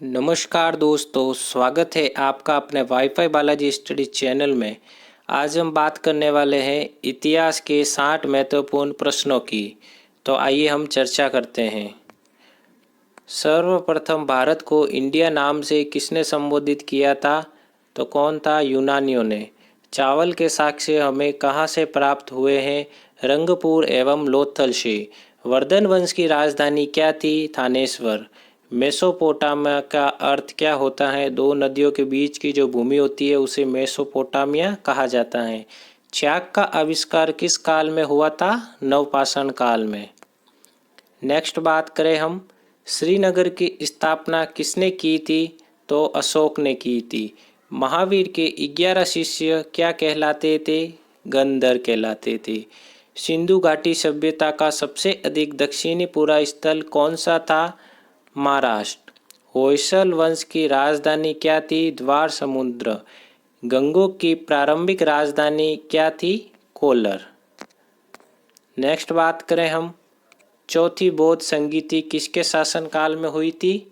नमस्कार दोस्तों, स्वागत है आपका अपने वाईफाई बालाजी स्टडी चैनल में। आज हम बात करने वाले हैं इतिहास के 60 महत्वपूर्ण प्रश्नों की। तो आइए हम चर्चा करते हैं। सर्वप्रथम भारत को इंडिया नाम से किसने संबोधित किया था? तो कौन था? यूनानियों ने। चावल के साक्ष्य हमें कहाँ से प्राप्त हुए हैं? रंगपुर एवं लोथल से। वर्धन वंश की राजधानी क्या थी? थानेश्वर। मेसोपोटामिया का अर्थ क्या होता है? दो नदियों के बीच की जो भूमि होती है उसे मेसोपोटामिया कहा जाता है। चाक का आविष्कार किस काल में हुआ था? नवपाषाण काल में। नेक्स्ट बात करें हम, श्रीनगर की स्थापना किसने की थी? तो अशोक ने की थी। महावीर के 11 शिष्य क्या कहलाते थे? गंधर कहलाते थे। सिंधु घाटी सभ्यता का सबसे अधिक दक्षिणी पूरा स्थल कौन सा था? महाराष्ट्र। होयसल वंश की राजधानी क्या थी? द्वार समुद्र। गंगों की प्रारंभिक राजधानी क्या थी? कोलर। नेक्स्ट बात करें हम, चौथी बौद्ध संगीति किसके शासनकाल में हुई थी?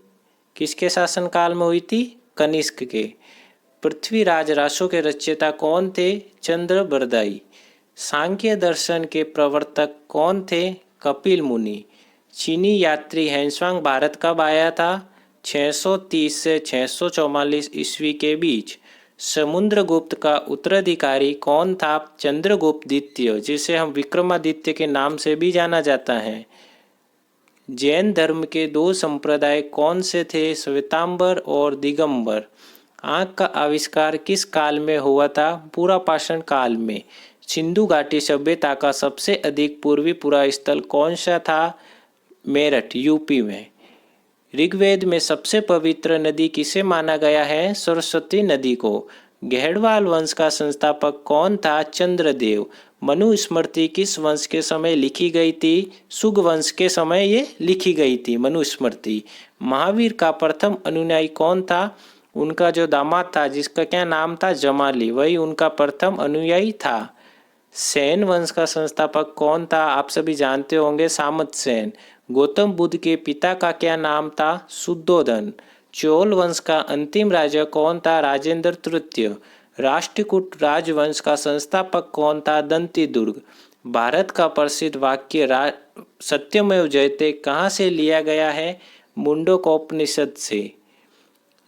किसके शासनकाल में हुई थी? कनिष्क के। पृथ्वीराज रासो के रचयिता कौन थे? चंद्रबरदाई। सांख्य दर्शन के प्रवर्तक कौन थे? कपिल मुनि। चीनी यात्री हेंसवांग भारत कब आया था? 630 से 644 ईस्वी के बीच। समुद्रगुप्त का उत्तराधिकारी कौन था? चंद्रगुप्त द्वितीय, जिसे हम विक्रमादित्य के नाम से भी जाना जाता है। जैन धर्म के दो संप्रदाय कौन से थे? श्वेतांबर और दिगंबर। आंख का आविष्कार किस काल में हुआ था? पुरापाषाण काल में। सिंधु घाटी सभ्यता का सबसे अधिक पूर्वी पुरा स्थल कौन सा था? मेरठ, यूपी में। ऋग्वेद में सबसे पवित्र नदी किसे माना गया है? सरस्वती नदी को। गहड़वाल वंश का संस्थापक कौन था? चंद्रदेव। मनुस्मृति किस वंश के समय लिखी गई थी? सुग वंश के समय ये लिखी गई थी मनुस्मृति। महावीर का प्रथम अनुयायी कौन था? उनका जो दामाद था, जिसका क्या नाम था? जमाली, वही उनका प्रथम अनुयायी था। सेन वंश का संस्थापक कौन था? आप सभी जानते होंगे, सामत सेन। गौतम बुद्ध के पिता का क्या नाम था? शुद्धोधन। चोल वंश का अंतिम राजा कौन था? राजेंद्र तृतीय। राष्ट्रकूट राजवंश का संस्थापक कौन था? दंतीदुर्ग। भारत का प्रसिद्ध वाक्य सत्यमेव जयते कहाँ से लिया गया है? मुंडकोपनिषद से।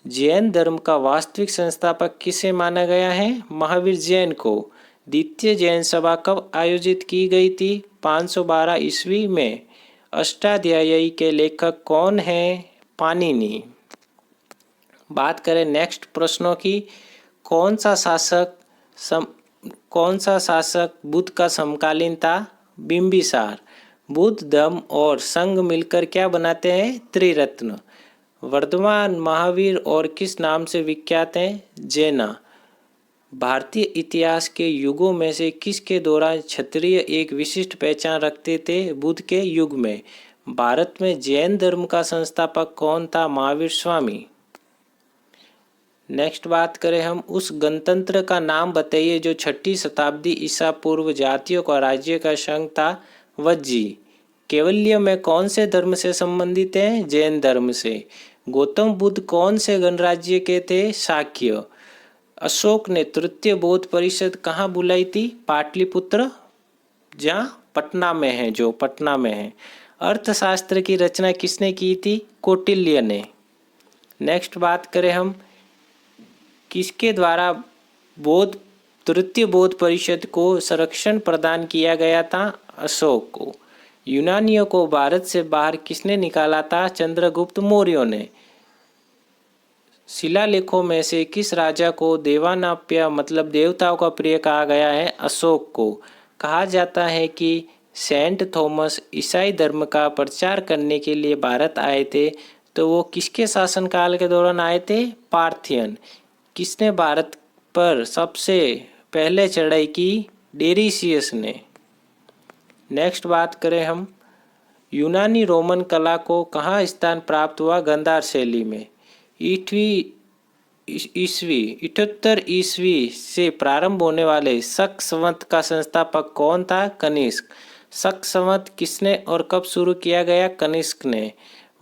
जैन धर्म का वास्तविक संस्थापक किसे माना गया है? महावीर जैन को। द्वितीय जैन सभा कब आयोजित की गई थी? 512 ईस्वी में। अष्टाध्यायी के लेखक कौन हैं? पाणिनि। बात करें नेक्स्ट प्रश्नों की, कौन सा शासक बुद्ध का समकालीन था? बिंबिसार। बुद्ध, धम्म और संघ मिलकर क्या बनाते हैं? त्रिरत्न। वर्धमान महावीर और किस नाम से विख्यात हैं? जैना। भारतीय इतिहास के युगों में से किसके दौरान क्षत्रिय एक विशिष्ट पहचान रखते थे? बुद्ध के युग में। भारत में जैन धर्म का संस्थापक कौन था? महावीर स्वामी। नेक्स्ट बात करें हम, उस गणतंत्र का नाम बताइए जो 6ठी शताब्दी ईसा पूर्व जातियों का राज्य का संघ था? वज्जी। केवल्य में कौन से धर्म से संबंधित है? जैन धर्म से। गौतम बुद्ध कौन से गणराज्य के थे? शाक्य। अशोक ने तृतीय बौद्ध परिषद कहाँ बुलाई थी? पाटलिपुत्र, जहाँ पटना में है, जो पटना में है। अर्थशास्त्र की रचना किसने की थी? कौटिल्य ने। नेक्स्ट बात करें हम, किसके द्वारा तृतीय बौद्ध परिषद को संरक्षण प्रदान किया गया था? अशोक को। यूनानियों को भारत से बाहर किसने निकाला था? चंद्रगुप्त मौर्य ने। शिलालेखों में से किस राजा को देवानाप्य मतलब देवताओं का प्रिय कहा गया है? अशोक को। कहा जाता है कि सेंट थॉमस ईसाई धर्म का प्रचार करने के लिए भारत आए थे, तो वो किसके शासनकाल के दौरान आए थे? पार्थियन। किसने भारत पर सबसे पहले चढ़ाई की? डेरिसियस ने। नेक्स्ट बात करें हम, यूनानी रोमन कला को कहाँ स्थान प्राप्त हुआ? गांधार शैली में। 78 ईस्वी से प्रारंभ होने वाले शक संवत का संस्थापक कौन था? कनिष्क। शक संवत किसने और कब शुरू किया गया? कनिष्क ने।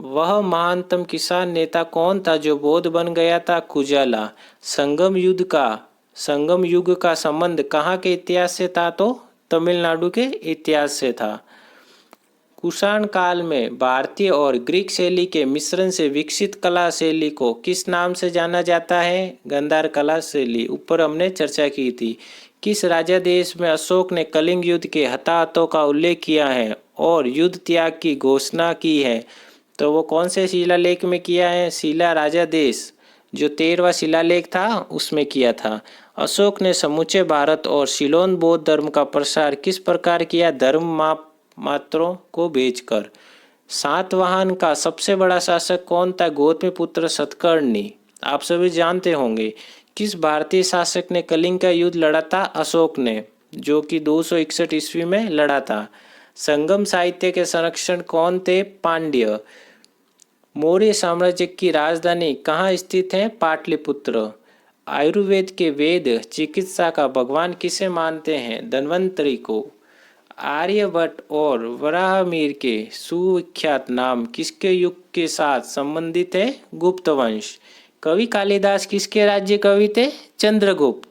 वह महानतम किसान नेता कौन था जो बौद्ध बन गया था? कुजाला। संगम युग का संबंध कहाँ के इतिहास से था? तो तमिलनाडु के इतिहास से था। कुषाण काल में भारतीय और ग्रीक शैली के मिश्रण से विकसित कला शैली को किस नाम से जाना जाता है? गांधार कला शैली। ऊपर हमने चर्चा की थी। किस राजा देश में अशोक ने कलिंग युद्ध के हताहतों का उल्लेख किया है और युद्ध त्याग की घोषणा की है? तो वो कौन से शिलालेख में किया है? शिला राजा देश, जो 13वां शिलालेख था उसमें किया था। अशोक ने समूचे भारत और सीलोन बौद्ध धर्म का प्रसार किस प्रकार किया? धर्म मात्रों को भेजकर। सातवाहन का सबसे बड़ा शासक कौन था? गौतमीपुत्र सतकर्णी। आप सभी जानते होंगे। किस भारतीय शासक ने कलिंग का युद्ध लड़ा था? अशोक ने, जो कि 261 ईस्वी में लड़ा था। संगम साहित्य के संरक्षण कौन थे? पांड्य। मौर्य साम्राज्य की राजधानी कहाँ स्थित है? पाटलिपुत्र। आयुर्वेद के वेद चिकित्सा का भगवान किसे मानते हैं? धन्वंतरि को। आर्यभट्ट और वराहमिहिर के सुविख्यात नाम किसके युग के साथ संबंधित है? गुप्त वंश। कवि कालिदास किसके राज्य कवि थे? चंद्रगुप्त।